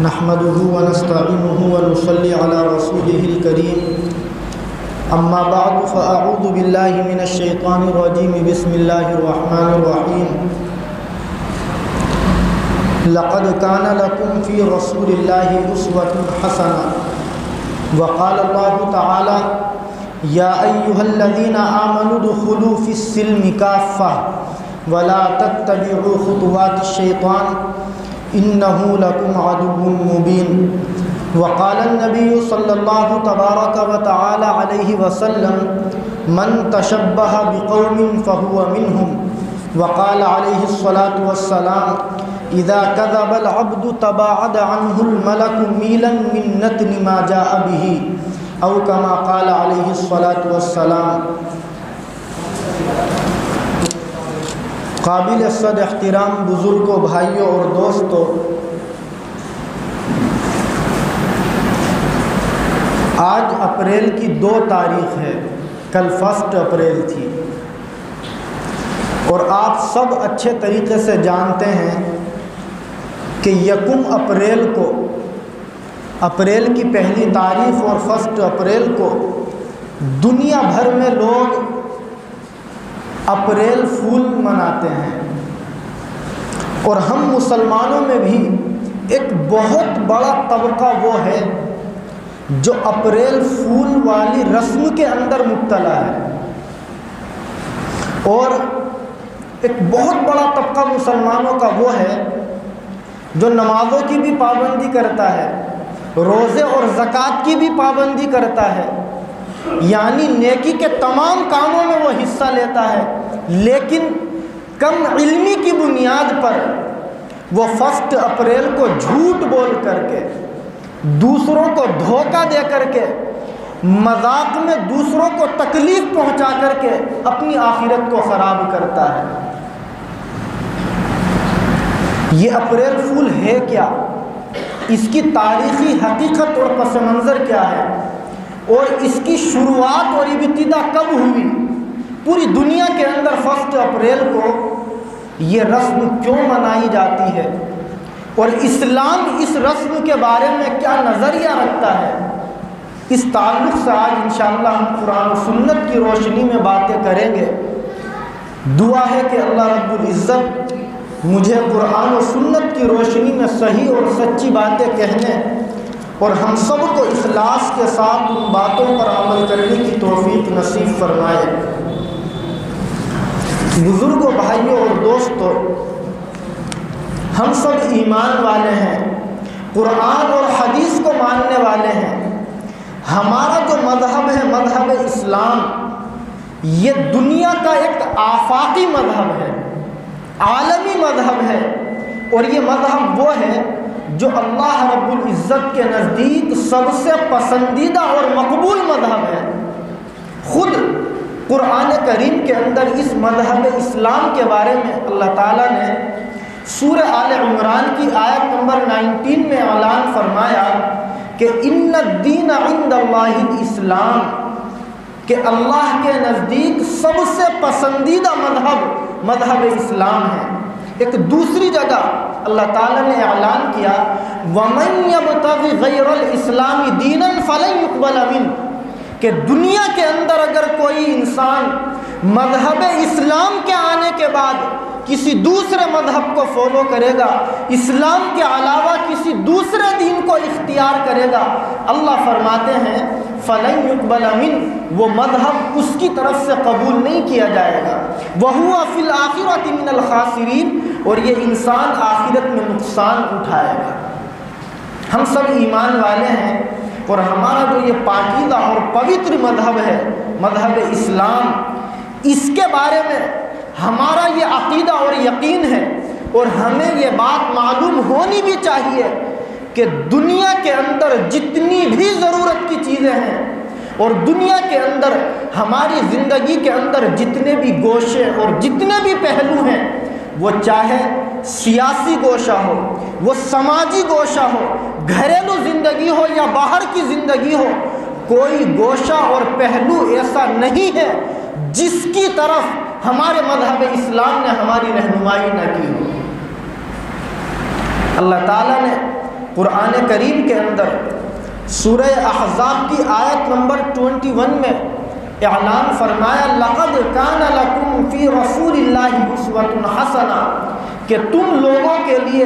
نحمده ونستعينه ونصلي على رسوله الكريم اما بعد فاعوذ بالله من الشيطان الرجيم بسم الله الرحمن الرحيم لقد كان لكم في رسول الله أسوة حسنة وقال الله تعالى يا أيها الذين آمنوا ادخلوا في السلم كافة ولا تتبعوا خطوات الشيطان إنه لكم عدو مبين وقال النبي صلى الله تبارك وتعالى عليه وسلم من تشبه بقوم فهو منهم وقال عليه الصلاة والسلام إذا كذب العبد تباعد عنه الملك ميلا من نتن ما جاء به أو كما قال عليه الصلاة والسلام۔ قابل صد احترام بزرگوں، بھائیوں اور دوستوں، آج اپریل کی 2 تاریخ ہے، کل 1 اپریل تھی، اور آپ سب اچھے طریقے سے جانتے ہیں کہ 1 اپریل کو، اپریل کی پہلی تاریخ اور 1 اپریل کو دنیا بھر میں لوگ اپریل فول مناتے ہیں، اور ہم مسلمانوں میں بھی ایک بہت بڑا طبقہ وہ ہے جو اپریل فول والی رسم کے اندر مبتلا ہے، اور ایک بہت بڑا طبقہ مسلمانوں کا وہ ہے جو نمازوں کی بھی پابندی کرتا ہے، روزے اور زکوٰۃ کی بھی پابندی کرتا ہے، یعنی نیکی کے تمام کاموں میں وہ حصہ لیتا ہے، لیکن کم علمی کی بنیاد پر وہ 1 اپریل کو جھوٹ بول کر کے، دوسروں کو دھوکہ دے کر کے، مذاق میں دوسروں کو تکلیف پہنچا کر کے اپنی آخرت کو خراب کرتا ہے۔ یہ اپریل فول ہے کیا؟ اس کی تاریخی حقیقت اور پس منظر کیا ہے، اور اس کی شروعات اور ابتدا کب ہوئی؟ پوری دنیا کے اندر 1 اپریل کو یہ رسم کیوں منائی جاتی ہے، اور اسلام اس رسم کے بارے میں کیا نظریہ رکھتا ہے؟ اس تعلق سے آج انشاءاللہ ہم قرآن و سنت کی روشنی میں باتیں کریں گے۔ دعا ہے کہ اللہ رب العزت مجھے قرآن و سنت کی روشنی میں صحیح اور سچی باتیں کہنے اور ہم سب کو اخلاص کے ساتھ ان باتوں پر عمل کرنے کی توفیق نصیب فرمائے۔ بزرگوں، بھائیوں اور دوستوں، ہم سب ایمان والے ہیں، قرآن اور حدیث کو ماننے والے ہیں۔ ہمارا جو مذہب ہے، مذہب اسلام، یہ دنیا کا ایک آفاقی مذہب ہے، عالمی مذہب ہے، اور یہ مذہب وہ ہے جو اللہ رب العزت کے نزدیک سب سے پسندیدہ اور مقبول مذہب ہے۔ خود قرآن کریم کے اندر اس مذہب اسلام کے بارے میں اللہ تعالیٰ نے سورہ آل عمران کی آیت نمبر 19 میں اعلان فرمایا کہ ان الدین عند اللہ الاسلام، کہ اللہ کے نزدیک سب سے پسندیدہ مذہب اسلام ہے۔ ایک دوسری جگہ اللہ تعالیٰ نے اعلان کیا وَمَن يَبْتَغِ غَيْرَ الْإِسْلَامِ دِينًا فَلَن يُقْبَلَ مِنْهُ، کہ دنیا کے اندر اگر کوئی انسان مذہب اسلام کے آنے کے بعد کسی دوسرے مذہب کو فالو کرے گا، اسلام کے علاوہ کسی دوسرے دین کو اختیار کرے گا، اللہ فرماتے ہیں فَلَن يُقْبَلَ مِنْهُ، وہ مذہب اس کی طرف سے قبول نہیں کیا جائے گا، وَهُوَ فِي الْآخِرَةِ مِنَ الْخَاسِرِينَ، اور یہ انسان آخرت میں نقصان اٹھائے گا۔ ہم سب ایمان والے ہیں، اور ہمارا جو یہ پاکیزہ اور پوتر مذہب ہے، مذہب اسلام، اس کے بارے میں ہمارا یہ عقیدہ اور یقین ہے، اور ہمیں یہ بات معلوم ہونی بھی چاہیے کہ دنیا کے اندر جتنی بھی ضرورت کی چیزیں ہیں، اور دنیا کے اندر ہماری زندگی کے اندر جتنے بھی گوشے اور جتنے بھی پہلو ہیں، وہ چاہے سیاسی گوشہ ہو، وہ سماجی گوشہ ہو، گھریلو زندگی ہو یا باہر کی زندگی ہو، کوئی گوشہ اور پہلو ایسا نہیں ہے جس کی طرف ہمارے مذہب اسلام نے ہماری رہنمائی نہ کی ہو۔ اللہ تعالیٰ نے قرآن کریم کے اندر سورہ احزاب کی آیت نمبر 21 میں اعلان فرمایا لقد کان لکم فی رسول اللہ اسوۃ حسنہ، کہ تم لوگوں کے لیے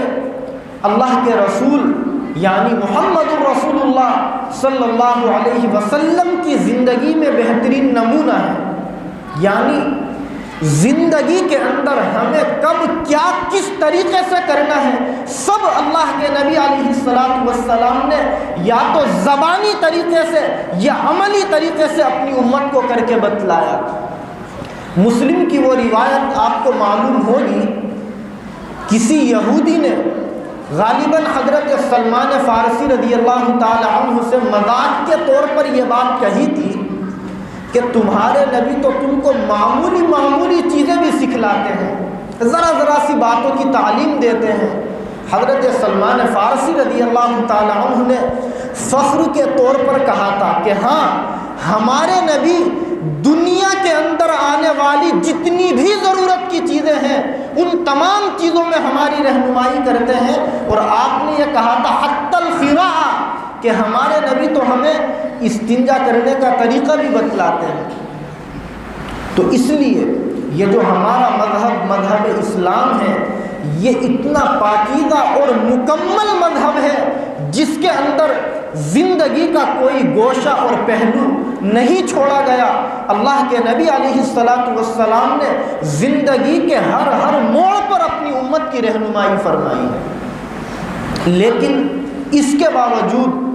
اللہ کے رسول یعنی محمد الرسول اللہ صلی اللہ علیہ وسلم کی زندگی میں بہترین نمونہ ہے۔ یعنی زندگی کے اندر ہمیں کب کیا کس طریقے سے کرنا ہے سب اللہ کے نبی علیہ السلام نے یا تو زبانی طریقے سے یا عملی طریقے سے اپنی امت کو کر کے بتلایا۔ مسلم کی وہ روایت آپ کو معلوم ہوگی، کسی یہودی نے غالباً حضرت سلمان فارسی رضی اللہ تعالی عنہ سے مذاق کے طور پر یہ بات کہی تھی کہ تمہارے نبی تو تم کو معمولی چیزیں بھی سکھلاتے ہیں، ذرا سی باتوں کی تعلیم دیتے ہیں۔ حضرت سلمان فارسی رضی اللہ تعالی عنہ نے فخر کے طور پر کہا تھا کہ ہاں، ہمارے نبی دنیا کے اندر آنے والی جتنی بھی ضرورت کی چیزیں ہیں ان تمام چیزوں میں ہماری رہنمائی کرتے ہیں، اور آپ نے یہ کہا تھا حتی الخراء، کہ ہمارے نبی تو ہمیں استنجا کرنے کا طریقہ بھی بتلاتے ہیں۔ تو اس لیے یہ جو ہمارا مذہب اسلام ہے یہ اتنا پاکیزہ اور مکمل مذہب ہے جس کے اندر زندگی کا کوئی گوشہ اور پہلو نہیں چھوڑا گیا۔ اللہ کے نبی علیہ السلام نے زندگی کے ہر موڑ پر اپنی امت کی رہنمائی فرمائی ہے۔ لیکن اس کے باوجود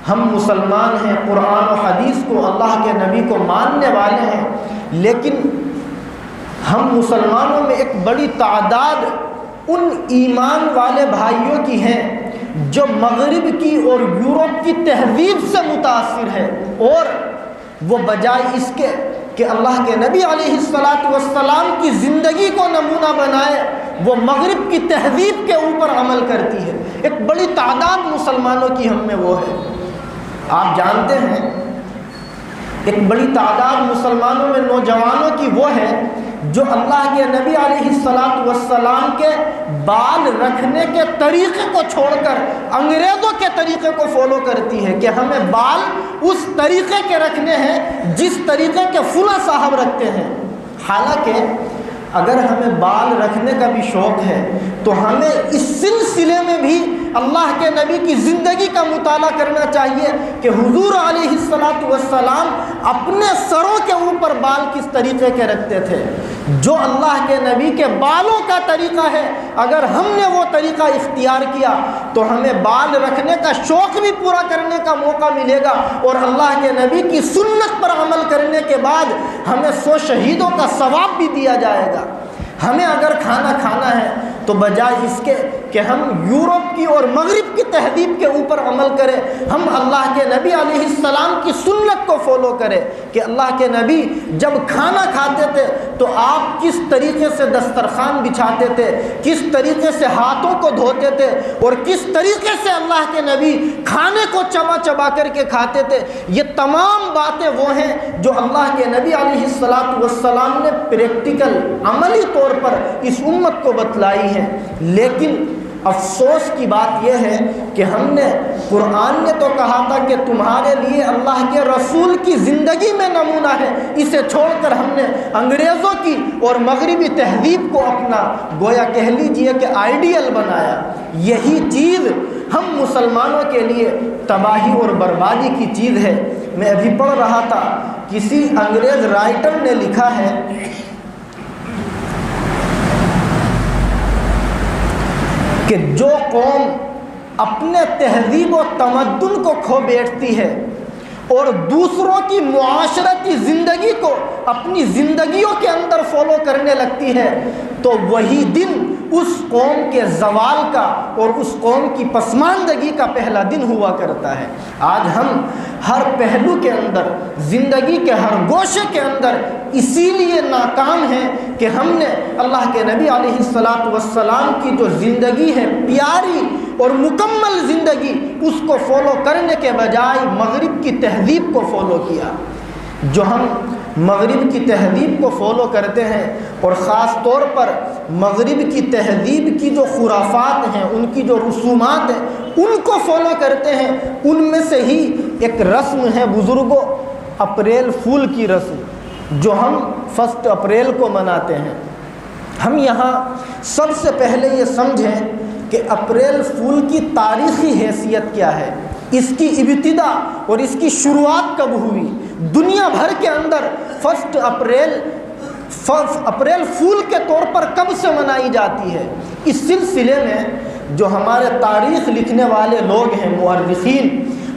ہم مسلمان ہیں، قرآن و حدیث کو اللہ کے نبی کو ماننے والے ہیں، لیکن ہم مسلمانوں میں ایک بڑی تعداد ان ایمان والے بھائیوں کی ہیں جو مغرب کی اور یورپ کی تہذیب سے متاثر ہے، اور وہ بجائے اس کے کہ اللہ کے نبی علیہ السلام کی زندگی کو نمونہ بنائے وہ مغرب کی تہذیب کے اوپر عمل کرتی ہے۔ ایک بڑی تعداد مسلمانوں کی ہم میں وہ ہے۔ آپ جانتے ہیں ایک بڑی تعداد مسلمانوں میں نوجوانوں کی وہ ہے جو اللہ کے نبی علیہ السلام کے بال رکھنے کے طریقے کو چھوڑ کر انگریزوں کے طریقے کو فالو کرتی ہے کہ ہمیں بال اس طریقے کے رکھنے ہیں جس طریقے کے فلاں صاحب رکھتے ہیں۔ حالانکہ اگر ہمیں بال رکھنے کا بھی شوق ہے تو ہمیں اس سلسلے میں بھی اللہ کے نبی کی زندگی کا مطالعہ کرنا چاہیے کہ حضور علیہ السلام اپنے سروں کے اوپر بال کس طریقے کے رکھتے تھے۔ جو اللہ کے نبی کے بالوں کا طریقہ ہے اگر ہم نے وہ طریقہ اختیار کیا تو ہمیں بال رکھنے کا شوق بھی پورا کرنے کا موقع ملے گا، اور اللہ کے نبی کی سنت پر عمل کرنے کے بعد ہمیں 100 شہیدوں کا ثواب بھی دیا جائے گا۔ ہمیں اگر کھانا کھانا ہے تو بجائے اس کے کہ ہم یورپ کی اور مغرب کی تہذیب کے اوپر عمل کریں، ہم اللہ کے نبی علیہ السلام کی سنت کو فالو کریں کہ اللہ کے نبی جب کھانا کھاتے تھے تو آپ کس طریقے سے دسترخوان بچھاتے تھے، کس طریقے سے ہاتھوں کو دھوتے تھے، اور کس طریقے سے اللہ کے نبی کھانے کو چبا چبا کر کے کھاتے تھے۔ یہ تمام باتیں وہ ہیں جو اللہ کے نبی علیہ السلام نے پریکٹیکل عملی طور پر اس امت کو بتلائی ہیں۔ لیکن افسوس کی بات یہ ہے کہ ہم نے قرآن نے تو کہا تھا کہ تمہارے لیے اللہ کے رسول کی زندگی میں نمونہ ہے، اسے چھوڑ کر ہم نے انگریزوں کی اور مغربی تہذیب کو اپنا گویا کہہ لیجئے کہ آئیڈیل بنایا۔ یہی چیز ہم مسلمانوں کے لیے تباہی اور بربادی کی چیز ہے۔ میں ابھی پڑھ رہا تھا کسی انگریز رائٹر نے لکھا ہے کہ جو قوم اپنے تہذیب و تمدن کو کھو بیٹھتی ہے اور دوسروں کی معاشرتی زندگی کو اپنی زندگیوں کے اندر فالو کرنے لگتی ہے تو وہی دن اس قوم کے زوال کا اور اس قوم کی پسماندگی کا پہلا دن ہوا کرتا ہے۔ آج ہم ہر پہلو کے اندر، زندگی کے ہر گوشے کے اندر اسی لیے ناکام ہیں کہ ہم نے اللہ کے نبی علیہ السلام کی جو زندگی ہے پیاری اور مکمل زندگی، اس کو فالو کرنے کے بجائے مغرب کی تہذیب کو فالو کیا۔ جو ہم مغرب کی تہذیب کو فالو کرتے ہیں اور خاص طور پر مغرب کی تہذیب کی جو خرافات ہیں، ان کی جو رسومات ہیں، ان کو فالو کرتے ہیں۔ ان میں سے ہی ایک رسم ہے بزرگوں، اپریل فول کی رسم، جو ہم 1 اپریل کو مناتے ہیں۔ ہم یہاں سب سے پہلے یہ سمجھیں کہ اپریل فول کی تاریخی حیثیت کیا ہے، اس کی ابتدا اور اس کی شروعات کب ہوئی۔ دنیا بھر کے اندر 1 اپریل فول کے طور پر کب سے منائی جاتی ہے۔ اس سلسلے میں جو ہمارے تاریخ لکھنے والے لوگ ہیں، مورخین،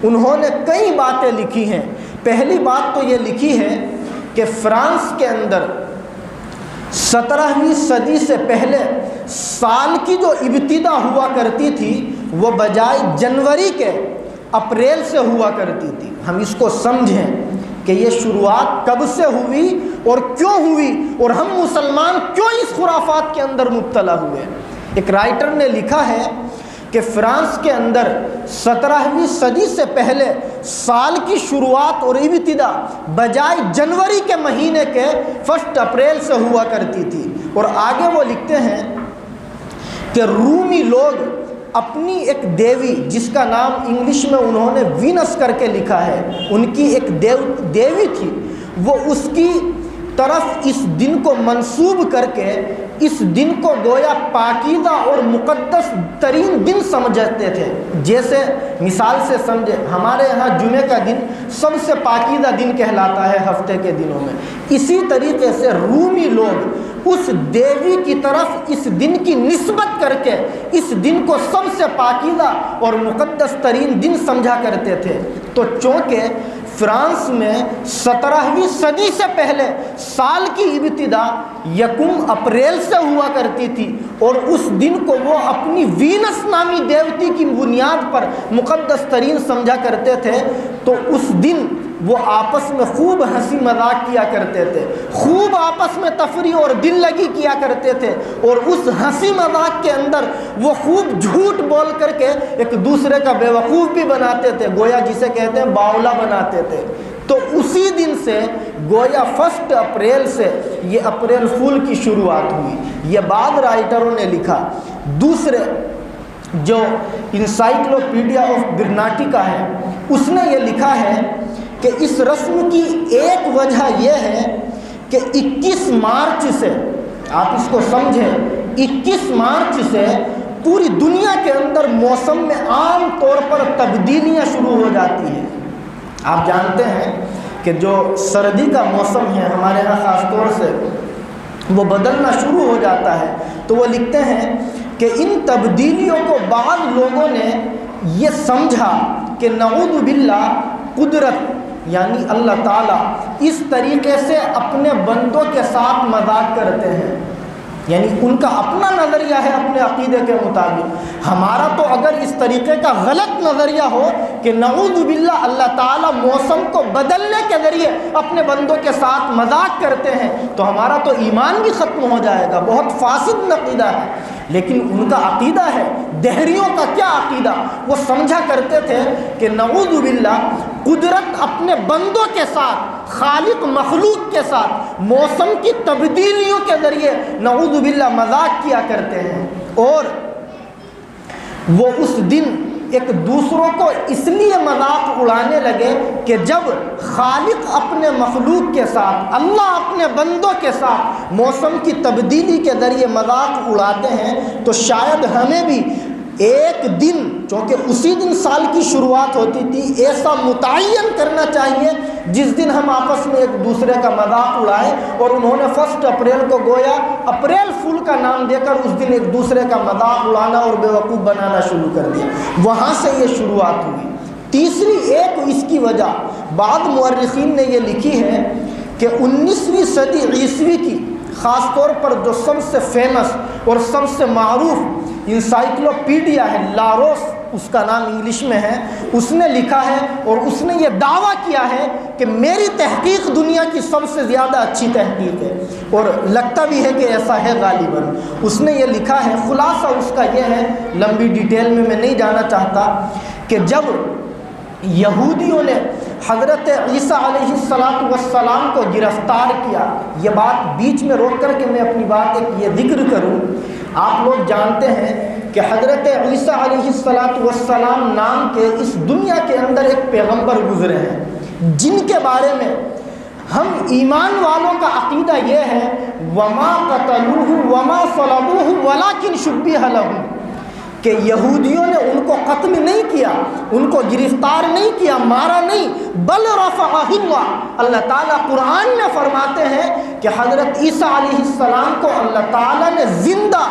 انہوں نے کئی باتیں لکھی ہیں۔ پہلی بات تو یہ لکھی ہے کہ فرانس کے اندر 17ویں صدی سے پہلے سال کی جو ابتدا ہوا کرتی تھی وہ بجائے جنوری کے اپریل سے ہوا کرتی تھی۔ ہم اس کو سمجھیں کہ یہ شروعات کب سے ہوئی اور کیوں ہوئی، اور ہم مسلمان کیوں اس خرافات کے اندر مبتلا ہوئے۔ ایک رائٹر نے لکھا ہے کہ فرانس کے اندر 17ویں صدی سے پہلے سال کی شروعات اور ابتدا بجائے جنوری کے مہینے کے 1 اپریل سے ہوا کرتی تھی۔ اور آگے وہ لکھتے ہیں کہ رومی لوگ اپنی ایک دیوی، جس کا نام انگلش میں انہوں نے وینس کر کے لکھا ہے، ان کی ایک دیوی تھی، وہ اس کی طرف اس دن کو منسوب کر کے اس دن کو گویا پاکیزہ اور مقدس ترین دن سمجھتے تھے۔ جیسے مثال سے سمجھے، ہمارے یہاں جمعہ کا دن سب سے پاکیزہ دن کہلاتا ہے ہفتے کے دنوں میں، اسی طریقے سے رومی لوگ اس دیوی کی طرف اس دن کی نسبت کر کے اس دن کو سب سے پاکیزہ اور مقدس ترین دن سمجھا کرتے تھے۔ تو چونکہ فرانس میں 17ویں صدی سے پہلے سال کی ابتدا 1 اپریل سے ہوا کرتی تھی، اور اس دن کو وہ اپنی وینس نامی دیوتی کی بنیاد پر مقدس ترین سمجھا کرتے تھے، تو اس دن وہ آپس میں خوب ہنسی مذاق کیا کرتے تھے، خوب آپس میں تفریح اور دل لگی کیا کرتے تھے، اور اس ہنسی مذاق کے اندر وہ خوب جھوٹ بول کر کے ایک دوسرے کا بیوقوف بھی بناتے تھے، گویا جسے کہتے ہیں باولا بناتے تھے۔ تو اسی دن سے گویا 1 اپریل سے یہ اپریل فول کی شروعات ہوئی، یہ بعض رائٹروں نے لکھا۔ دوسرے جو انسائکلوپیڈیا آف برناٹیکا ہے، اس نے یہ لکھا ہے کہ اس رسم کی ایک وجہ یہ ہے کہ 21 مارچ سے، آپ اس کو سمجھیں، 21 مارچ سے پوری دنیا کے اندر موسم میں عام طور پر تبدیلیاں شروع ہو جاتی ہیں۔ آپ جانتے ہیں کہ جو سردی کا موسم ہے ہمارے یہاں خاص طور سے وہ بدلنا شروع ہو جاتا ہے، تو وہ لکھتے ہیں کہ ان تبدیلیوں کو بعض لوگوں نے یہ سمجھا کہ نعوذ باللہ قدرت یعنی اللہ تعالیٰ اس طریقے سے اپنے بندوں کے ساتھ مذاق کرتے ہیں، یعنی ان کا اپنا نظریہ ہے اپنے عقیدے کے مطابق۔ ہمارا تو اگر اس طریقے کا غلط نظریہ ہو کہ نعوذ باللہ اللہ تعالیٰ موسم کو بدلنے کے ذریعے اپنے بندوں کے ساتھ مذاق کرتے ہیں، تو ہمارا تو ایمان بھی ختم ہو جائے گا، بہت فاسد عقیدہ ہے۔ لیکن ان کا عقیدہ ہے، دہریوں کا کیا عقیدہ، وہ سمجھا کرتے تھے کہ نعوذ باللہ قدرت اپنے بندوں کے ساتھ، خالق مخلوق کے ساتھ موسم کی تبدیلیوں کے ذریعے نعوذ باللہ مذاق کیا کرتے ہیں، اور وہ اس دن ایک دوسروں کو اس لیے مذاق اڑانے لگے کہ جب خالق اپنے مخلوق کے ساتھ، اللہ اپنے بندوں کے ساتھ موسم کی تبدیلی کے ذریعے مذاق اڑاتے ہیں، تو شاید ہمیں بھی ایک دن، چونکہ اسی دن سال کی شروعات ہوتی تھی، ایسا متعین کرنا چاہیے جس دن ہم آپس میں ایک دوسرے کا مذاق اڑائیں۔ اور انہوں نے 1 اپریل کو گویا اپریل فول کا نام دے کر اس دن ایک دوسرے کا مذاق اڑانا اور بیوقوف بنانا شروع کر دیا، وہاں سے یہ شروعات ہوئی۔ تیسری ایک اس کی وجہ بعض مورخین نے یہ لکھی ہے کہ 19ویں صدی عیسوی کی خاص طور پر جو سب سے فیمس اور سب سے معروف انسائکلوپیڈیا ہے، لاروس اس کا نام انگلش میں ہے، اس نے لکھا ہے اور اس نے یہ دعویٰ کیا ہے کہ میری تحقیق دنیا کی سب سے زیادہ اچھی تحقیق ہے، اور لگتا بھی ہے کہ ایسا ہے غالباً۔ اس نے یہ لکھا ہے، خلاصہ اس کا یہ ہے، لمبی ڈیٹیل میں نہیں جانا چاہتا، کہ جب یہودیوں نے حضرت عیسیٰ علیہ السلام کو گرفتار کیا، یہ بات بیچ میں روک کر کے میں اپنی بات ایک یہ ذکر کروں، آپ لوگ جانتے ہیں کہ حضرت عیسیٰ علیہ السلام نام کے اس دنیا کے اندر ایک پیغمبر گزرے ہیں، جن کے بارے میں ہم ایمان والوں کا عقیدہ یہ ہے وما قتلوہ وما صلبوہ ولکن شبہ لہم، کہ یہودیوں نے ان کو قتل نہیں کیا، ان کو گرفتار نہیں کیا، مارا نہیں، بل رفعہ اللہ، اللہ تعالیٰ قرآن میں فرماتے ہیں کہ حضرت عیسیٰ علیہ السلام کو اللہ تعالیٰ نے زندہ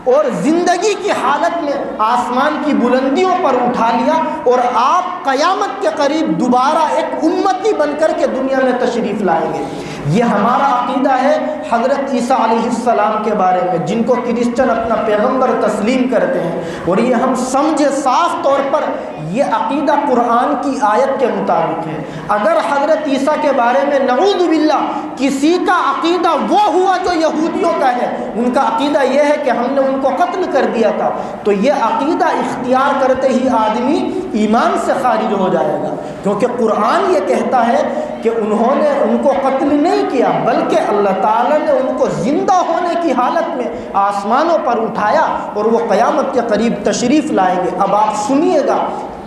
اور زندگی کی حالت میں آسمان کی بلندیوں پر اٹھا لیا، اور آپ قیامت کے قریب دوبارہ ایک امتی بن کر کے دنیا میں تشریف لائیں گے۔ یہ ہمارا عقیدہ ہے حضرت عیسیٰ علیہ السلام کے بارے میں، جن کو کرسچن اپنا پیغمبر تسلیم کرتے ہیں، اور یہ ہم سمجھے صاف طور پر یہ عقیدہ قرآن کی آیت کے مطابق ہے۔ اگر حضرت عیسیٰ کے بارے میں نعوذ باللہ کسی کا عقیدہ وہ ہوا جو یہودیوں کا ہے، ان کا عقیدہ یہ ہے کہ ہم نے ان کو قتل کر دیا تھا، تو یہ عقیدہ اختیار کرتے ہی آدمی ایمان سے خارج ہو جائے گا، کیونکہ قرآن یہ کہتا ہے کہ انہوں نے ان کو قتل نہیں کیا، بلکہ اللہ تعالیٰ نے ان کو زندہ ہونے کی حالت میں آسمانوں پر اٹھایا اور وہ قیامت کے قریب تشریف لائیں گے۔ اب آپ سنیے گا،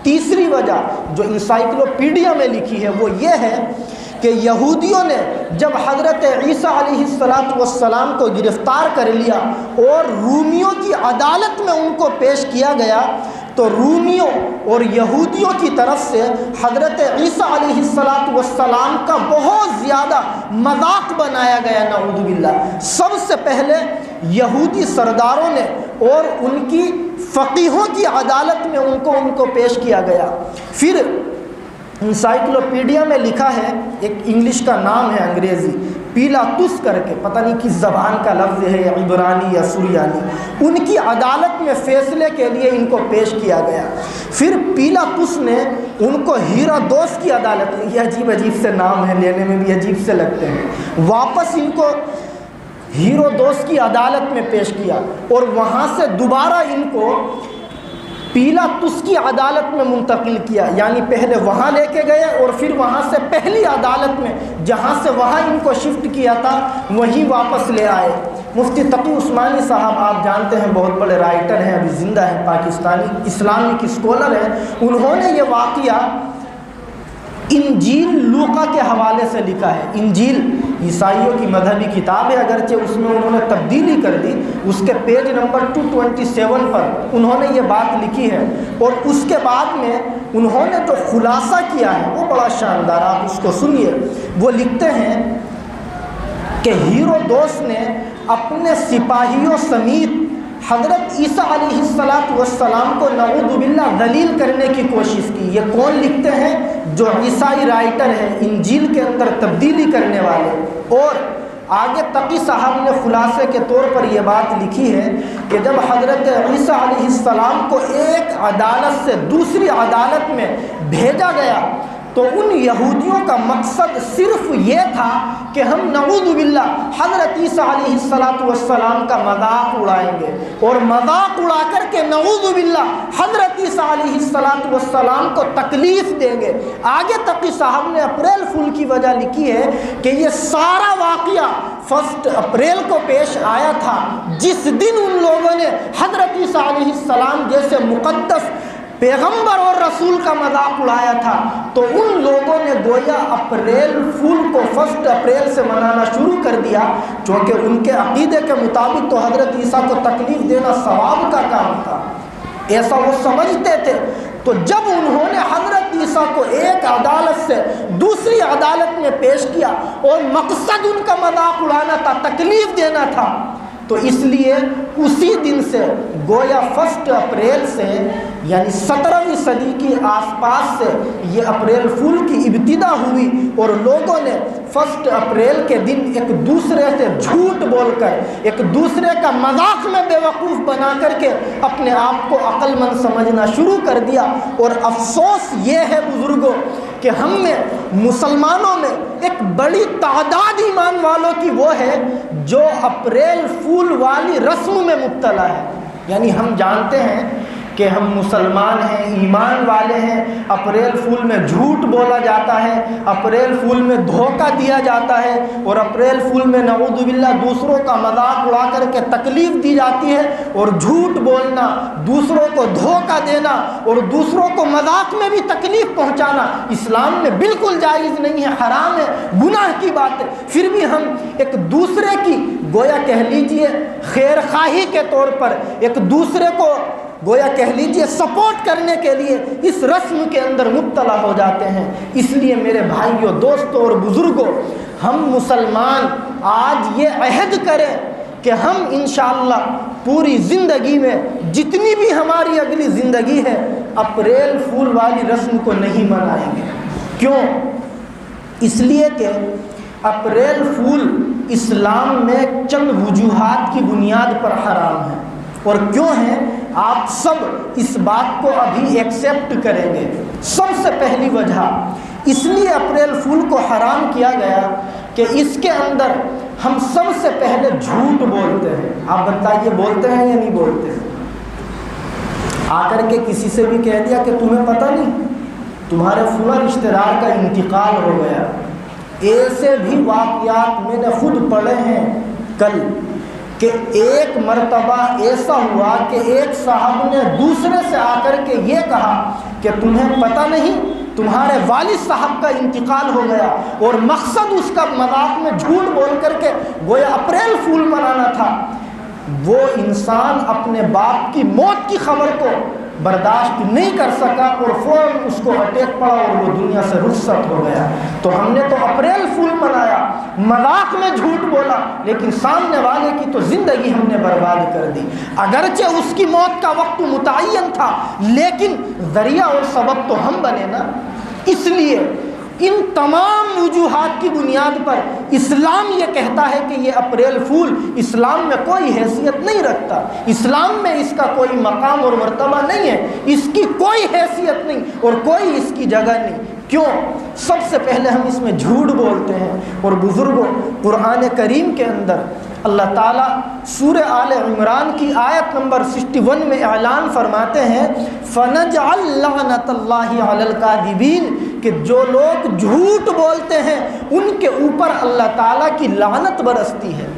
تیسری وجہ جو انسائکلوپیڈیا میں لکھی ہے وہ یہ ہے کہ یہودیوں نے جب حضرت عیسیٰ علیہ السلام کو گرفتار کر لیا اور رومیوں کی عدالت میں ان کو پیش کیا گیا، تو رومیوں اور یہودیوں کی طرف سے حضرت عیسیٰ علیہ السلام کا بہت زیادہ مذاق بنایا گیا، نعوذ باللہ۔ سب سے پہلے یہودی سرداروں نے اور ان کی فقیہوں کی عدالت میں ان کو پیش کیا گیا۔ پھر انسائکلوپیڈیا میں لکھا ہے، ایک انگلش کا نام ہے انگریزی، پیلاطس کر کے، پتہ نہیں کس زبان کا لفظ ہے، یا عبرانی یا سریانی، ان کی عدالت میں فیصلے کے لیے ان کو پیش کیا گیا۔ پھر پیلاطس نے ان کو ہیرودوس کی عدالت میں، یہ عجیب سے نام ہے، لینے میں بھی عجیب سے لگتے ہیں، واپس ان کو ہیرودوس کی عدالت میں پیش کیا، اور وہاں سے دوبارہ ان کو پیلاطس کی عدالت میں منتقل کیا، یعنی پہلے وہاں لے کے گئے اور پھر وہاں سے پہلی عدالت میں جہاں سے وہاں ان کو شفٹ کیا تھا وہیں واپس لے آئے۔ مفتی تقی عثمانی صاحب آپ جانتے ہیں، بہت بڑے رائٹر ہیں، ابھی زندہ ہیں، پاکستانی اسلامک اسکالر ہیں، انہوں نے یہ واقعہ انجیل لوقا کے حوالے سے لکھا ہے۔ انجیل عیسائیوں کی مذہبی کتاب ہے، اگرچہ اس میں انہوں نے تبدیلی کر دی، اس کے پیج نمبر 227 پر انہوں نے یہ بات لکھی ہے، اور اس کے بعد میں انہوں نے جو خلاصہ کیا ہے وہ بڑا شاندار، آپ اس کو سنیے۔ وہ لکھتے ہیں کہ ہیرودوس نے اپنے سپاہیوں سمیت حضرت عیسیٰ علیہ السلام کو نعوذ باللہ ذلیل کرنے کی کوشش کی۔ یہ کون لکھتے ہیں؟ جو عیسائی رائٹر ہیں، انجیل کے اندر تبدیلی کرنے والے۔ اور آگے تقی صاحب نے خلاصے کے طور پر یہ بات لکھی ہے کہ جب حضرت عیسیٰ علیہ السلام کو ایک عدالت سے دوسری عدالت میں بھیجا گیا تو ان یہودیوں کا مقصد صرف یہ تھا کہ ہم نعوذ باللہ حضرت عیسیٰ علیہ السلام کا مذاق اڑائیں گے، اور مذاق اڑا کر کے نعوذ باللہ حضرت عیسیٰ علیہ السلام کو تکلیف دیں گے۔ آگے تقی صاحب نے اپریل فول کی وجہ لکھی ہے کہ یہ سارا واقعہ 1 اپریل کو پیش آیا تھا، جس دن ان لوگوں نے حضرت عیسیٰ علیہ السلام جیسے مقدس پیغمبر اور رسول کا مذاق اڑایا تھا، تو ان لوگوں نے گویا اپریل فول کو 1 اپریل سے منانا شروع کر دیا، چونکہ ان کے عقیدے کے مطابق تو حضرت عیسیٰ کو تکلیف دینا ثواب کا کام تھا، ایسا وہ سمجھتے تھے۔ تو جب انہوں نے حضرت عیسیٰ کو ایک عدالت سے دوسری عدالت میں پیش کیا اور مقصد ان کا مذاق اڑانا تھا، تکلیف دینا تھا، تو اس لیے اسی دن سے گویا 1 اپریل سے یعنی 17ویں صدی کی آس پاس سے یہ اپریل فول کی ابتدا ہوئی، اور لوگوں نے 1 اپریل کے دن ایک دوسرے سے جھوٹ بول کر، ایک دوسرے کا مذاق میں بے وقوف بنا کر کے اپنے آپ کو عقل مند سمجھنا شروع کر دیا۔ اور افسوس یہ ہے بزرگوں کہ ہم میں مسلمانوں میں ایک بڑی تعداد ایمان والوں کی وہ ہے جو اپریل فول والی رسم میں مبتلا ہے۔ یعنی ہم جانتے ہیں کہ ہم مسلمان ہیں، ایمان والے ہیں، اپریل فول میں جھوٹ بولا جاتا ہے، اپریل فول میں دھوکہ دیا جاتا ہے، اور اپریل فول میں نعوذ باللہ دوسروں کا مذاق اڑا کر کے تکلیف دی جاتی ہے، اور جھوٹ بولنا، دوسروں کو دھوکہ دینا اور دوسروں کو مذاق میں بھی تکلیف پہنچانا اسلام میں بالکل جائز نہیں ہے، حرام ہے، گناہ کی بات ہے۔ پھر بھی ہم ایک دوسرے کی گویا کہہ لیجئے خیر خواہی کے طور پر ایک دوسرے کو گویا کہہ لیجئے سپورٹ کرنے کے لیے اس رسم کے اندر مبتلا ہو جاتے ہیں۔ اس لیے میرے بھائیوں، دوستوں اور بزرگوں، ہم مسلمان آج یہ عہد کریں کہ ہم انشاءاللہ پوری زندگی میں جتنی بھی ہماری اگلی زندگی ہے اپریل فول والی رسم کو نہیں منائیں گے۔ کیوں؟ اس لیے کہ اپریل فول اسلام میں چند وجوہات کی بنیاد پر حرام ہے۔ اور کیوں ہے آپ سب اس بات کو ابھی ایکسیپٹ کریں گے۔ سب سے پہلی وجہ اس لیے اپریل فول کو حرام کیا گیا کہ اس کے اندر ہم سب سے پہلے جھوٹ بولتے ہیں۔ آپ بتائیے بولتے ہیں یا نہیں بولتے ہیں؟ آ کر کے کسی سے بھی کہہ دیا کہ تمہیں پتہ نہیں تمہارے فلاں رشتہ دار کا انتقال ہو گیا۔ ایسے بھی واقعات میں نے خود پڑھے ہیں کل کہ ایک مرتبہ ایسا ہوا کہ ایک صاحب نے دوسرے سے آ کر کے یہ کہا کہ تمہیں پتہ نہیں تمہارے والد صاحب کا انتقال ہو گیا، اور مقصد اس کا مذاق میں جھوٹ بول کر کے گویا اپریل فول منانا تھا۔ وہ انسان اپنے باپ کی موت کی خبر کو برداشت نہیں کر سکا اور فوراً اس کو اٹیک پڑا اور وہ دنیا سے رخصت ہو گیا۔ تو ہم نے تو اپریل فول منایا، مذاق میں جھوٹ بولا، لیکن سامنے والے کی تو زندگی ہم نے برباد کر دی۔ اگرچہ اس کی موت کا وقت متعین تھا لیکن ذریعہ اور سبب تو ہم بنے نا۔ اس لیے ان تمام وجوہات کی بنیاد پر اسلام یہ کہتا ہے کہ یہ اپریل فول اسلام میں کوئی حیثیت نہیں رکھتا، اسلام میں اس کا کوئی مقام اور مرتبہ نہیں ہے، اس کی کوئی حیثیت نہیں اور کوئی اس کی جگہ نہیں۔ کیوں؟ سب سے پہلے ہم اس میں جھوٹ بولتے ہیں۔ اور بزرگوں، قرآن کریم کے اندر اللہ تعالیٰ سورہ آل عمران کی آیت نمبر 61 میں اعلان فرماتے ہیں فَنَجْعَلْ لَعْنَةَ اللَّهِ عَلَى الْكَاذِبِينَ، کہ جو لوگ جھوٹ بولتے ہیں ان کے اوپر اللہ تعالیٰ کی لعنت برستی ہے۔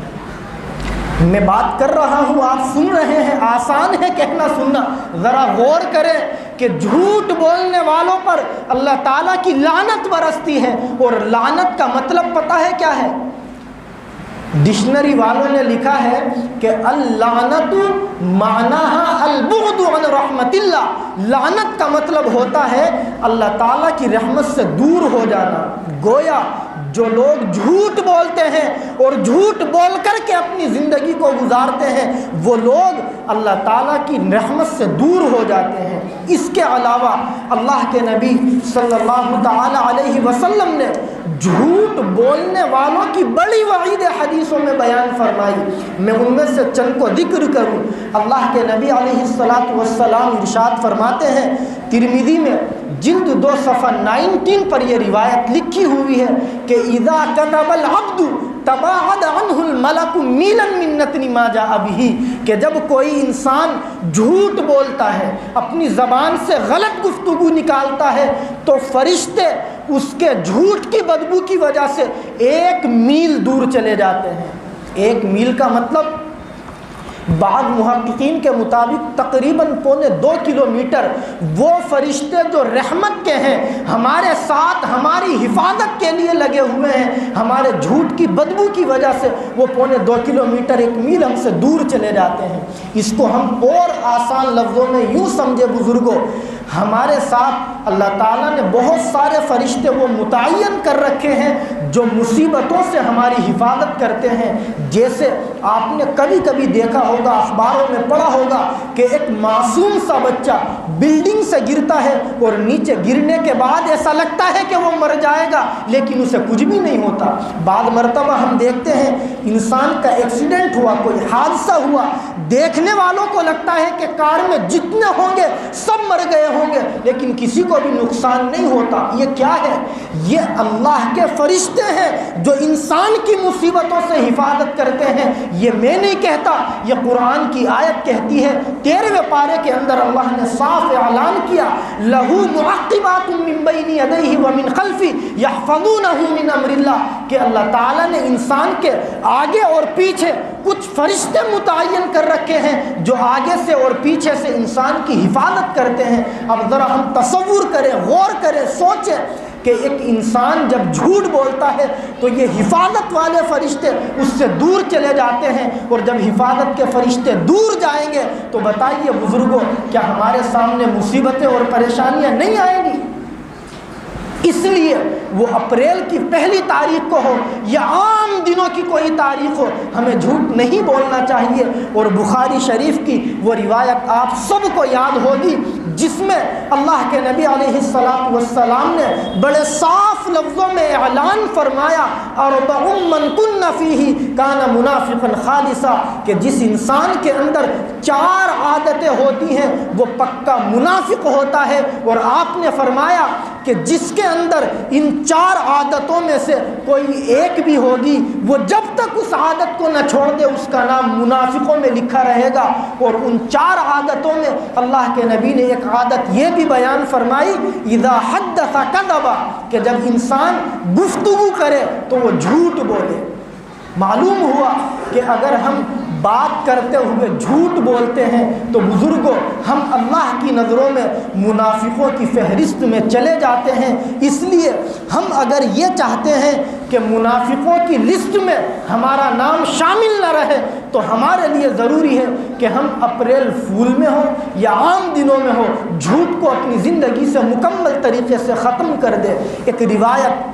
میں بات کر رہا ہوں، آپ سن رہے ہیں، آسان ہے کہنا سننا، ذرا غور کریں کہ جھوٹ بولنے والوں پر اللہ تعالیٰ کی لعنت برستی ہے۔ اور لعنت کا مطلب پتہ ہے کیا ہے؟ ڈکشنری والوں نے لکھا ہے کہ اللعنت معناها البعد عن رحمت اللہ، لعنت کا مطلب ہوتا ہے اللہ تعالیٰ کی رحمت سے دور ہو جانا۔ گویا جو لوگ جھوٹ بولتے ہیں اور جھوٹ بول کر کے اپنی زندگی کو گزارتے ہیں وہ لوگ اللہ تعالیٰ کی رحمت سے دور ہو جاتے ہیں۔ اس کے علاوہ اللہ کے نبی صلی اللہ تعالی علیہ وسلم نے جھوٹ بولنے والوں کی بڑی وعید حدیثوں میں بیان فرمائی۔ میں ان میں سے چند کو ذکر کروں۔ اللہ کے نبی علیہ السلام ارشاد فرماتے ہیں، ترمذی میں جلد 2 صفحہ 19 پر یہ روایت لکھی ہوئی ہے کہ اذا كذب العبد تباعد عنه الملك میلا من نتن ما جاء به، کہ جب کوئی انسان جھوٹ بولتا ہے، اپنی زبان سے غلط گفتگو نکالتا ہے تو فرشتے اس کے جھوٹ کی بدبو کی وجہ سے 1 میل دور چلے جاتے ہیں۔ 1 میل کا مطلب بعض محققین کے مطابق تقریباً 1.25 کلومیٹر وہ فرشتے جو رحمت کے ہیں، ہمارے ساتھ ہماری حفاظت کے لیے لگے ہوئے ہیں، ہمارے جھوٹ کی بدبو کی وجہ سے وہ 1.25 کلومیٹر 1 میل ہم سے دور چلے جاتے ہیں۔ اس کو ہم اور آسان لفظوں میں یوں سمجھے بزرگوں، ہمارے ساتھ اللہ تعالیٰ نے بہت سارے فرشتے وہ متعین کر رکھے ہیں جو مصیبتوں سے ہماری حفاظت کرتے ہیں۔ جیسے آپ نے کبھی کبھی دیکھا ہوگا، اخباروں میں پڑھا ہوگا کہ ایک معصوم سا بچہ بلڈنگ سے گرتا ہے اور نیچے گرنے کے بعد ایسا لگتا ہے کہ وہ مر جائے گا لیکن اسے کچھ بھی نہیں ہوتا۔ بعض مرتبہ ہم دیکھتے ہیں انسان کا ایکسیڈنٹ ہوا، کوئی حادثہ ہوا، دیکھنے والوں کو لگتا ہے کہ کار میں جتنے ہوں گے سب مر گئے ہوں گے، لیکن کسی کو بھی نقصان نہیں ہوتا۔ یہ کیا ہے؟ یہ اللہ کے فرشتے ہیں جو انسان کی مصیبتوں سے حفاظت کرتے ہیں۔ یہ میں نہیں کہتا، یہ قرآن کی آیت کہتی ہے۔ 13ویں پارے کے اندر اللہ نے صاف اعلان کیا، لَهُ مُعَقِّبَاتٌ مِّن بَيْنِ يَدَيْهِ وَمِنْ خَلْفِهِ يَحْفَظُونَهُ مِنْ أَمْرِ اللَّهِ، کہ اللہ تعالیٰ نے انسان کے آگے اور پیچھے کچھ فرشتے متعین کر رکھے ہیں جو آگے سے اور پیچھے سے انسان کی حفاظت کرتے ہیں۔ اب ذرا ہم تصور کریں، غور کریں، سوچیں کہ ایک انسان جب جھوٹ بولتا ہے تو یہ حفاظت والے فرشتے اس سے دور چلے جاتے ہیں، اور جب حفاظت کے فرشتے دور جائیں گے تو بتائیے بزرگوں، کیا ہمارے سامنے مصیبتیں اور پریشانیاں نہیں آئیں گی؟ اس لیے وہ اپریل کی پہلی تاریخ کو ہو یا عام دنوں کی کوئی تاریخ ہو، ہمیں جھوٹ نہیں بولنا چاہیے۔ اور بخاری شریف کی وہ روایت آپ سب کو یاد ہوگی جس میں اللہ کے نبی علیہ السلام نے بڑے صاف لفظوں میں اعلان فرمایا، اربع من کن فیہ کان منافقا خالصا، کہ جس انسان کے اندر 4 عادتیں ہوتی ہیں وہ پکا منافق ہوتا ہے۔ اور آپ نے فرمایا کہ جس کے اندر ان 4 عادتوں میں سے کوئی ایک بھی ہوگی، وہ جب تک اس عادت کو نہ چھوڑ دے اس کا نام منافقوں میں لکھا رہے گا۔ اور ان 4 عادتوں میں اللہ کے نبی نے ایک عادت یہ بھی بیان فرمائی، اذا حدث کذب، کہ جب انسان گفتگو کرے تو وہ جھوٹ بولے۔ معلوم ہوا کہ اگر ہم بات کرتے ہوئے جھوٹ بولتے ہیں تو بزرگوں ہم اللہ کی نظروں میں منافقوں کی فہرست میں چلے جاتے ہیں۔ اس لیے ہم اگر یہ چاہتے ہیں کہ منافقوں کی لسٹ میں ہمارا نام شامل نہ رہے تو ہمارے لیے ضروری ہے کہ ہم اپریل فول میں ہو یا عام دنوں میں ہو، جھوٹ کو اپنی زندگی سے مکمل طریقے سے ختم کر دے۔ ایک روایت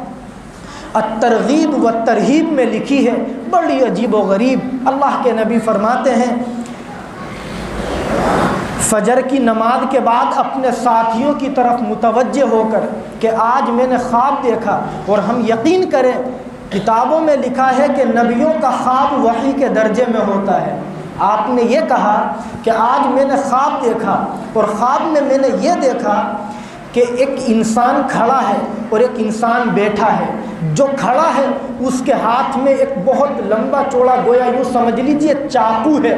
الترغیب و ترہیب میں لکھی ہے، بڑی عجیب و غریب۔ اللہ کے نبی فرماتے ہیں فجر کی نماز کے بعد اپنے ساتھیوں کی طرف متوجہ ہو کر کہ آج میں نے خواب دیکھا، اور ہم یقین کریں کتابوں میں لکھا ہے کہ نبیوں کا خواب وحی کے درجے میں ہوتا ہے۔ آپ نے یہ کہا کہ آج میں نے خواب دیکھا، اور خواب میں میں نے یہ دیکھا کہ ایک انسان کھڑا ہے اور ایک انسان بیٹھا ہے۔ جو کھڑا ہے اس کے ہاتھ میں ایک بہت لمبا چوڑا، گویا یوں سمجھ لیجئے چاقو ہے۔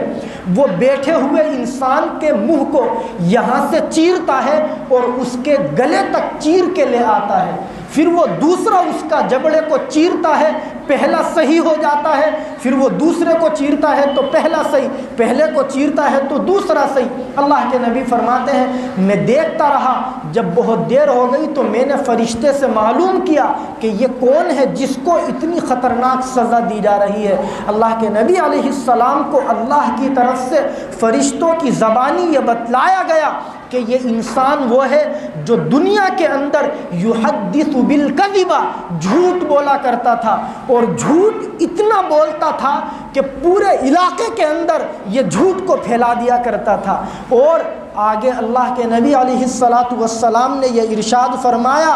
وہ بیٹھے ہوئے انسان کے منہ کو یہاں سے چیرتا ہے اور اس کے گلے تک چیر کے لے آتا ہے۔ پھر وہ دوسرا اس کا جبڑے کو چیرتا ہے، پہلا صحیح ہو جاتا ہے۔ پھر وہ دوسرے کو چیرتا ہے تو پہلا صحیح، پہلے کو چیرتا ہے تو دوسرا صحیح۔ اللہ کے نبی فرماتے ہیں میں دیکھتا رہا، جب بہت دیر ہو گئی تو میں نے فرشتے سے معلوم کیا کہ یہ کون ہے جس کو اتنی خطرناک سزا دی جا رہی ہے۔ اللہ کے نبی علیہ السلام کو اللہ کی طرف سے فرشتوں کی زبانی یہ بتلایا گیا کہ یہ انسان وہ ہے جو دنیا کے اندر یحدث بالکذب، جھوٹ بولا کرتا تھا، اور جھوٹ اتنا بولتا تھا کہ پورے علاقے کے اندر یہ جھوٹ کو پھیلا دیا کرتا تھا۔ اور آگے اللہ کے نبی علیہ السلام نے یہ ارشاد فرمایا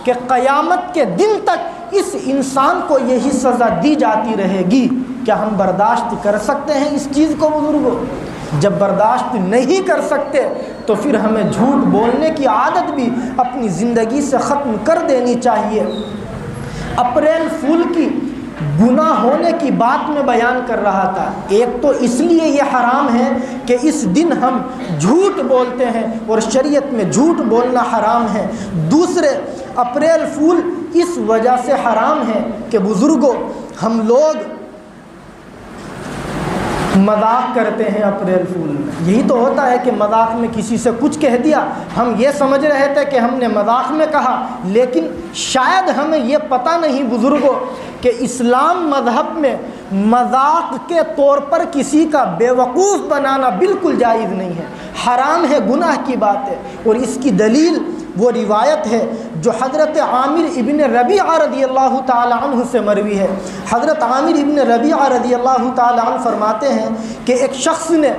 کہ قیامت کے دن تک اس انسان کو یہی سزا دی جاتی رہے گی۔ کیا ہم برداشت کر سکتے ہیں اس چیز کو بزرگوں؟ جب برداشت نہیں کر سکتے تو پھر ہمیں جھوٹ بولنے کی عادت بھی اپنی زندگی سے ختم کر دینی چاہیے۔ اپریل فول کی گناہ ہونے کی بات میں بیان کر رہا تھا۔ ایک تو اس لیے یہ حرام ہے کہ اس دن ہم جھوٹ بولتے ہیں اور شریعت میں جھوٹ بولنا حرام ہے۔ دوسرے، اپریل فول اس وجہ سے حرام ہے کہ بزرگوں ہم لوگ مذاق کرتے ہیں اپریل فول میں۔ یہی تو ہوتا ہے کہ مذاق میں کسی سے کچھ کہہ دیا، ہم یہ سمجھ رہے تھے کہ ہم نے مذاق میں کہا، لیکن شاید ہمیں یہ پتہ نہیں بزرگوں کہ اسلام مذہب میں مذاق کے طور پر کسی کا بیوقوف بنانا بالکل جائز نہیں ہے، حرام ہے، گناہ کی بات ہے۔ اور اس کی دلیل وہ روایت ہے جو حضرت عامر ابن ربیعہ رضی اللہ تعالی عنہ سے مروی ہے۔ حضرت عامر ابن ربیعہ رضی اللہ تعالی عنہ فرماتے ہیں کہ ایک شخص نے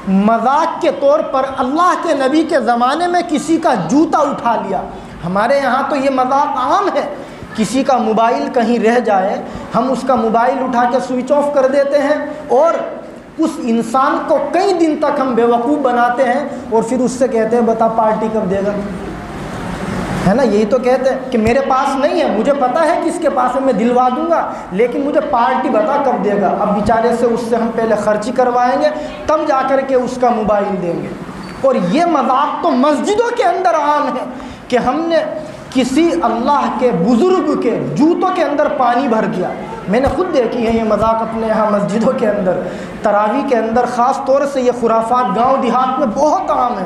مذاق کے طور پر اللہ کے نبی کے زمانے میں کسی کا جوتا اٹھا لیا۔ ہمارے یہاں تو یہ مذاق عام ہے، کسی کا موبائل کہیں رہ جائے ہم اس کا موبائل اٹھا کے سوئچ آف کر دیتے ہیں اور اس انسان کو کئی دن تک ہم بیوقوف بناتے ہیں اور پھر اس سے کہتے ہیں بتا پارٹی کب دے گا، ہے نا؟ یہی تو کہتے ہیں کہ میرے پاس نہیں ہے، مجھے پتا ہے کہ اس کے پاس ہے، میں دلوا دوں گا، لیکن مجھے پارٹی بتا کب دے گا۔ اب بیچارے سے اس سے ہم پہلے خرچی کروائیں گے، تب جا کر کے اس کا موبائل دیں گے۔ اور یہ مذاق تو مسجدوں کے اندر عام ہے کہ ہم نے کسی اللہ کے بزرگ کے جوتوں کے اندر پانی بھر دیا۔ میں نے خود دیکھی ہے یہ مذاق اپنے یہاں مسجدوں کے اندر، تراویح کے اندر خاص طور سے یہ خرافات گاؤں دیہات میں بہت عام ہے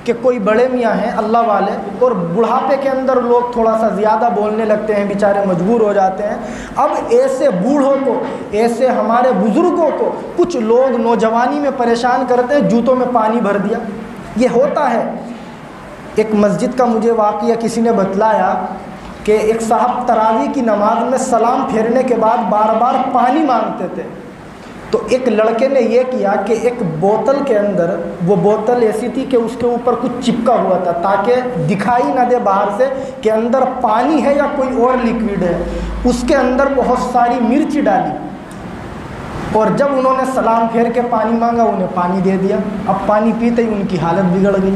کہ کوئی بڑے میاں ہیں اللہ والے، اور بڑھاپے کے اندر لوگ تھوڑا سا زیادہ بولنے لگتے ہیں، بیچارے مجبور ہو جاتے ہیں۔ اب ایسے بوڑھوں کو، ایسے ہمارے بزرگوں کو کچھ لوگ نوجوانی میں پریشان کرتے ہیں، جوتوں میں پانی بھر دیا۔ یہ ہوتا ہے۔ ایک مسجد کا مجھے واقعہ کسی نے بتلایا کہ ایک صاحب تراویح کی نماز میں سلام پھیرنے کے بعد بار بار پانی مانگتے تھے، تو ایک لڑکے نے یہ کیا کہ ایک بوتل کے اندر، وہ بوتل ایسی تھی کہ اس کے اوپر کچھ چپکا ہوا تھا تاکہ دکھائی نہ دے باہر سے کہ اندر پانی ہے یا کوئی اور لیکوڈ ہے، اس کے اندر بہت ساری مرچ ڈالی، اور جب انہوں نے سلام پھیر کے پانی مانگا انہیں پانی دے دیا۔ اب پانی پیتے ہی ان کی حالت بگڑ گئی۔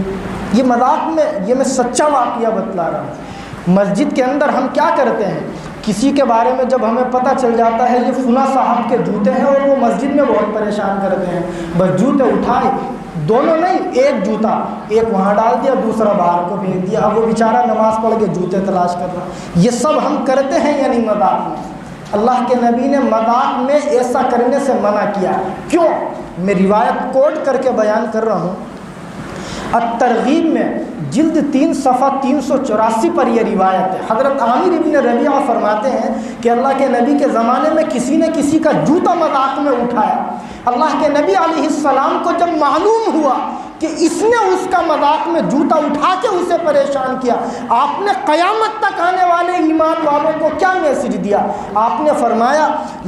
یہ مذاق میں، یہ میں سچا واقعہ بتلا رہا ہوں۔ مسجد کے اندر ہم کیا کرتے ہیں، کسی کے بارے میں جب ہمیں پتہ چل جاتا ہے یہ فلاں صاحب کے جوتے ہیں اور وہ مسجد میں بہت پریشان کرتے ہیں، بس جوتے اٹھائے، دونوں نہیں، ایک جوتا، ایک وہاں ڈال دیا دوسرا باہر کو پھینک دیا، اب وہ بیچارہ نماز پڑھ کے جوتے تلاش کر رہا۔ یہ سب ہم کرتے ہیں یا نہیں مذاق میں؟ اللہ کے نبی نے مذاق میں ایسا کرنے سے منع کیا۔ کیوں؟ میں روایت کوٹ کر کے بیان کر رہا ہوں۔ الترغیب میں جلد 3 صفحہ 384 پر یہ روایت ہے۔ حضرت عامر ابن ربیعہ فرماتے ہیں کہ اللہ کے نبی کے زمانے میں کسی نے کسی کا جوتا مذاق میں اٹھایا۔ اللہ کے نبی علیہ السلام کو جب معلوم ہوا کہ اس نے اس کا مذاق میں جوتا اٹھا کے اسے پریشان کیا، آپ نے قیامت تک آنے والے ایمان والوں کو کیا میسج دیا؟ آپ نے فرمایا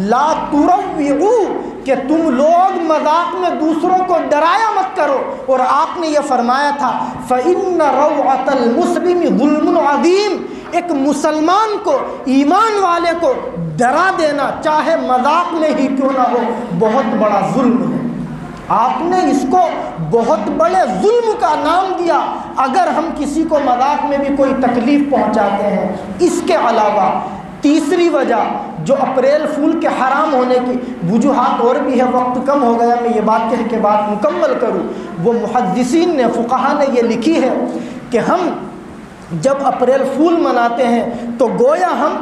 لا تروعوا، کہ تم لوگ مذاق میں دوسروں کو ڈرایا مت کرو، اور آپ نے یہ فرمایا تھا فإن روعة المسلم ظلم عظیم، ایک مسلمان کو، ایمان والے کو ڈرا دینا چاہے مذاق میں ہی کیوں نہ ہو بہت بڑا ظلم ہے۔ آپ نے اس کو بہت بڑے ظلم کا نام دیا اگر ہم کسی کو مذاق میں بھی کوئی تکلیف پہنچاتے ہیں۔ اس کے علاوہ تیسری وجہ جو اپریل فول کے حرام ہونے کی وجوہات اور بھی ہے، وقت کم ہو گیا، میں یہ بات کہہ کے بات مکمل کروں۔ وہ محدثین نے، فقہا نے یہ لکھی ہے کہ ہم جب اپریل فول مناتے ہیں تو گویا ہم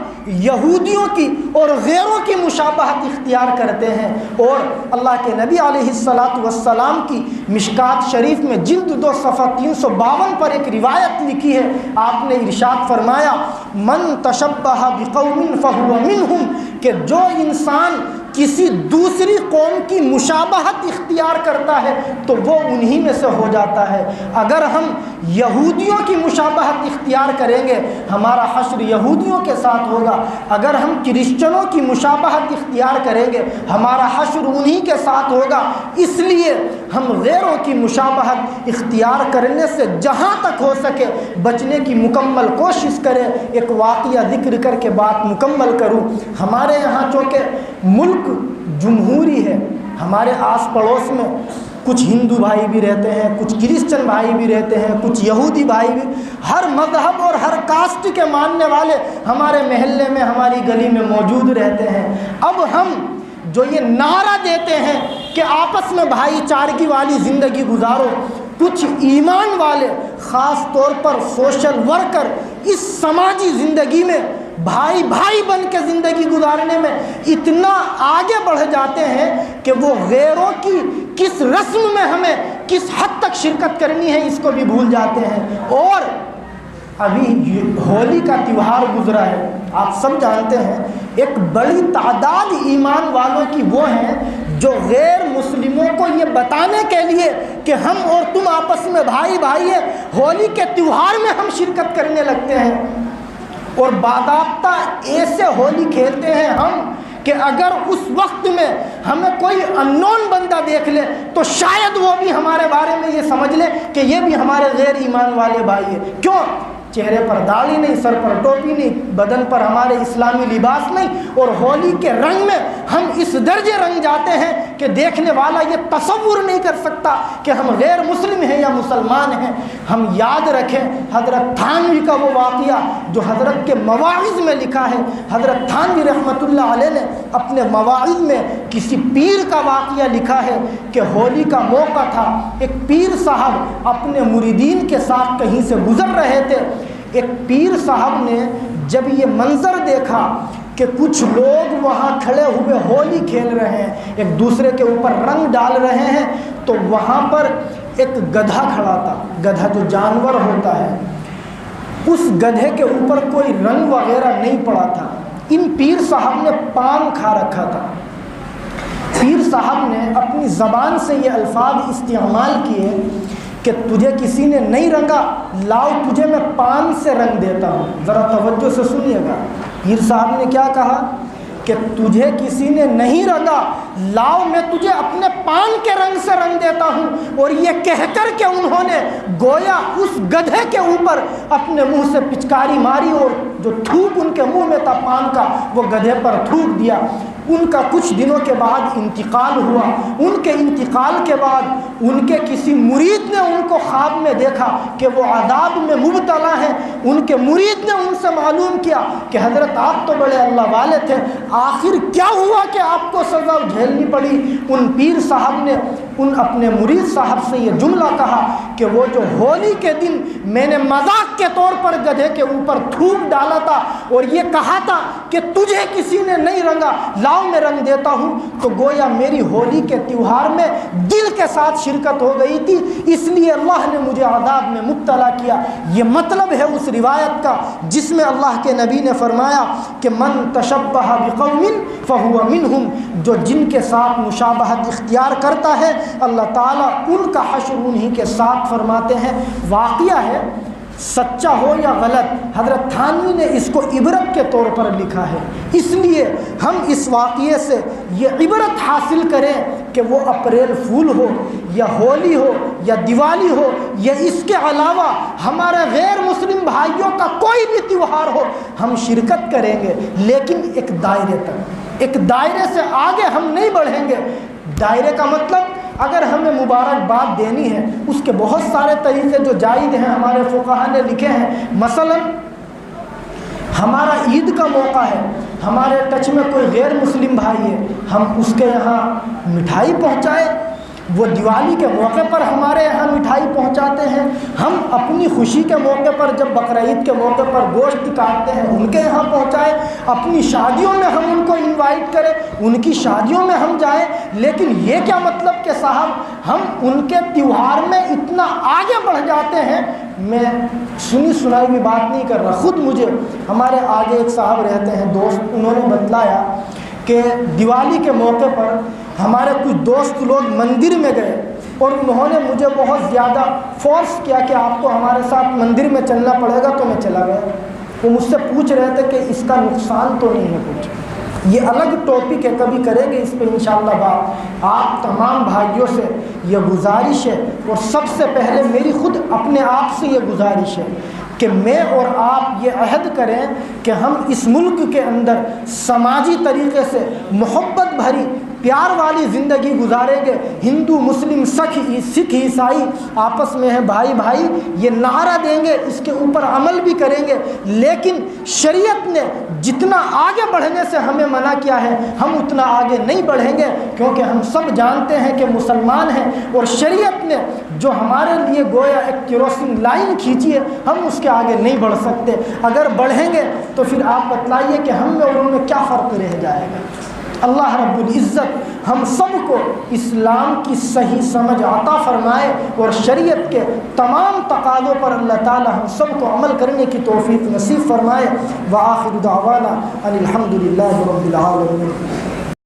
یہودیوں کی اور غیروں کی مشابہت اختیار کرتے ہیں، اور اللہ کے نبی علیہ السلام کی مشکات شریف میں جلد 2 صفحہ 352 پر ایک روایت لکھی ہے۔ آپ نے ارشاد فرمایا من تشبہ بقوم فہو منہم، کہ جو انسان کسی دوسری قوم کی مشابہت اختیار کرتا ہے تو وہ انہی میں سے ہو جاتا ہے۔ اگر ہم یہودیوں کی مشابہت اختیار کریں گے ہمارا حشر یہودیوں کے ساتھ ہوگا، اگر ہم کرسچنوں کی مشابہت اختیار کریں گے ہمارا حشر انہی کے ساتھ ہوگا۔ اس لیے ہم غیروں کی مشابہت اختیار کرنے سے جہاں تک ہو سکے بچنے کی مکمل کوشش کریں۔ ایک واقعہ ذکر کر کے بات مکمل کروں۔ ہمارے یہاں چونکہ ملک جمہوری ہے، ہمارے آس پڑوس میں کچھ ہندو بھائی بھی رہتے ہیں، کچھ کرسچن بھائی بھی رہتے ہیں، کچھ یہودی بھائی بھی، ہر مذہب اور ہر کاسٹ کے ماننے والے ہمارے محلے میں، ہماری گلی میں موجود رہتے ہیں۔ اب ہم جو یہ نعرہ دیتے ہیں کہ آپس میں بھائی چارگی والی زندگی گزارو، کچھ ایمان والے خاص طور پر سوشل ورکر اس سماجی زندگی میں بھائی بھائی بن کے زندگی گزارنے میں اتنا آگے بڑھ جاتے ہیں کہ وہ غیروں کی کس رسم میں ہمیں کس حد تک شرکت کرنی ہے اس کو بھی بھول جاتے ہیں۔ اور ابھی ہولی کا تیوہار گزرا ہے، آپ سب جانتے ہیں ایک بڑی تعداد ایمان والوں کی وہ ہیں جو غیر مسلموں کو یہ بتانے کے لیے کہ ہم اور تم آپس میں بھائی بھائی ہیں، ہولی کے تیوہار میں ہم شرکت کرنے لگتے ہیں، اور باضابطہ ایسے ہولی کھیلتے ہیں ہم کہ اگر اس وقت میں ہمیں کوئی اننون بندہ دیکھ لے تو شاید وہ بھی ہمارے بارے میں یہ سمجھ لے کہ یہ بھی ہمارے غیر ایمان والے بھائی ہیں۔ کیوں؟ چہرے پر داڑھی نہیں، سر پر ٹوپی نہیں، بدن پر ہمارے اسلامی لباس نہیں، اور ہولی کے رنگ میں ہم اس درجے رنگ جاتے ہیں کہ دیکھنے والا یہ تصور نہیں کر سکتا کہ ہم غیر مسلم ہیں یا مسلمان ہیں۔ ہم یاد رکھیں حضرت تھانوی کا وہ واقعہ جو حضرت کے مواعظ میں لکھا ہے۔ حضرت تھانوی رحمۃ اللہ علیہ نے اپنے مواعظ میں کسی پیر کا واقعہ لکھا ہے کہ ہولی کا موقع تھا، ایک پیر صاحب اپنے مریدین کے ساتھ کہیں سے گزر رہے تھے۔ ایک پیر صاحب نے جب یہ منظر دیکھا کہ کچھ لوگ وہاں کھڑے ہوئے ہولی کھیل رہے ہیں، ایک دوسرے کے اوپر رنگ ڈال رہے ہیں، تو وہاں پر ایک گدھا کھڑا تھا، گدھا جو جانور ہوتا ہے، اس گدھے کے اوپر کوئی رنگ وغیرہ نہیں پڑا تھا۔ ان پیر صاحب نے پان کھا رکھا تھا۔ پیر صاحب نے اپنی زبان سے یہ الفاظ استعمال کیے کہ تجھے کسی نے نہیں رنگا، لاؤ تجھے میں پان سے رنگ دیتا ہوں۔ ذرا توجہ سے سنیے گا، پیر صاحب نے کیا کہا کہ تجھے کسی نے نہیں رنگا، لاؤ میں تجھے اپنے پان کے رنگ سے رنگ دیتا ہوں۔ اور یہ کہہ کر کے انہوں نے گویا اس گدھے کے اوپر اپنے منہ سے پچکاری ماری، اور جو تھوک ان کے منہ میں تھا پان کا وہ گدھے پر تھوک دیا۔ ان کا کچھ دنوں کے بعد انتقال ہوا۔ ان کے انتقال کے بعد ان کے کسی مرید نے ان کو خواب میں دیکھا کہ وہ عذاب میں مبتلا ہیں۔ ان کے مرید نے ان سے معلوم کیا کہ حضرت آپ تو بڑے اللہ والے تھے، آخر کیا ہوا کہ آپ کو سزا جھیلنی پڑی؟ ان پیر صاحب نے ان اپنے مرید صاحب سے یہ جملہ کہا کہ وہ جو ہولی کے دن میں نے مذاق کے طور پر گدھے کے اوپر تھوک ڈالا تھا اور یہ کہا تھا کہ تجھے کسی نے نہیں رنگا، لاؤ میں رنگ دیتا ہوں، تو گویا میری ہولی کے تیوہار میں دل کے ساتھ شرکت ہو گئی تھی، اس لیے اللہ نے مجھے عذاب میں مبتلا کیا۔ یہ مطلب ہے اس روایت کا جس میں اللہ کے نبی نے فرمایا کہ من تشبہ بقوم فہو منہم، جو جن کے ساتھ مشابہت اختیار کرتا ہے اللہ تعالیٰ ان کا حشر انہی کے ساتھ فرماتے ہیں۔ واقعہ ہے، سچا ہو یا غلط، حضرت تھانوی نے اس کو عبرت کے طور پر لکھا ہے، اس لیے ہم اس واقعے سے یہ عبرت حاصل کریں کہ وہ اپریل فول ہو یا ہولی ہو یا دیوالی ہو یا اس کے علاوہ ہمارے غیر مسلم بھائیوں کا کوئی بھی تیوہار ہو، ہم شرکت کریں گے، لیکن ایک دائرے تک، ایک دائرے سے آگے ہم نہیں بڑھیں گے۔ دائرے کا مطلب اگر ہمیں مبارکباد دینی ہے، اس کے بہت سارے طریقے جو جائز ہیں ہمارے فقہا نے لکھے ہیں۔ مثلا ہمارا عید کا موقع ہے، ہمارے ٹچ میں کوئی غیر مسلم بھائی ہے، ہم اس کے یہاں مٹھائی پہنچائیں۔ وہ دیوالی کے موقع پر ہمارے یہاں مٹھائی پہنچاتے ہیں، ہم اپنی خوشی کے موقع پر جب بقرعید کے موقع پر گوشت کاٹتے ہیں ان کے یہاں پہنچائیں، اپنی شادیوں میں ہم ان کو انوائٹ کریں، ان کی شادیوں میں ہم جائیں۔ لیکن یہ کیا مطلب کہ صاحب ہم ان کے تیوہار میں اتنا آگے بڑھ جاتے ہیں؟ میں سنی سنائی بھی بات نہیں کر رہا، خود مجھے ہمارے آگے ایک صاحب رہتے ہیں دوست، انہوں نے بتلایا کہ دیوالی کے موقع پر ہمارے کچھ دوست لوگ مندر میں گئے اور انہوں نے مجھے بہت زیادہ فورس کیا کہ آپ کو ہمارے ساتھ مندر میں چلنا پڑے گا، تو میں چلا گیا۔ وہ مجھ سے پوچھ رہے تھے کہ اس کا نقصان تو نہیں ہے کچھ؟ یہ الگ ٹاپک ہے، کبھی کریں گے اس پہ انشاءاللہ بات۔ آپ تمام بھائیوں سے یہ گزارش ہے، اور سب سے پہلے میری خود اپنے آپ سے یہ گزارش ہے کہ میں اور آپ یہ عہد کریں کہ ہم اس ملک کے اندر سماجی طریقے سے محبت بھری پیار والی زندگی گزاریں گے۔ ہندو مسلم سکھ عیسائی آپس میں ہیں بھائی بھائی، یہ نعرہ دیں گے، اس کے اوپر عمل بھی کریں گے، لیکن شریعت نے جتنا آگے بڑھنے سے ہمیں منع کیا ہے ہم اتنا آگے نہیں بڑھیں گے، کیونکہ ہم سب جانتے ہیں کہ مسلمان ہیں، اور شریعت نے جو ہمارے لیے گویا ایک کیروسین لائن کھینچی ہے ہم اس کے آگے نہیں بڑھ سکتے۔ اگر بڑھیں گے تو پھر آپ بتلائیے کہ ہم میں اور ان میں کیا فرق رہ جائے گا۔ اللہ رب العزت ہم سب کو اسلام کی صحیح سمجھ عطا فرمائے، اور شریعت کے تمام تقاضوں پر اللہ تعالی ہم سب کو عمل کرنے کی توفیق نصیب فرمائے۔ وآخر دعوانا ان الحمد للہ رب العالمین۔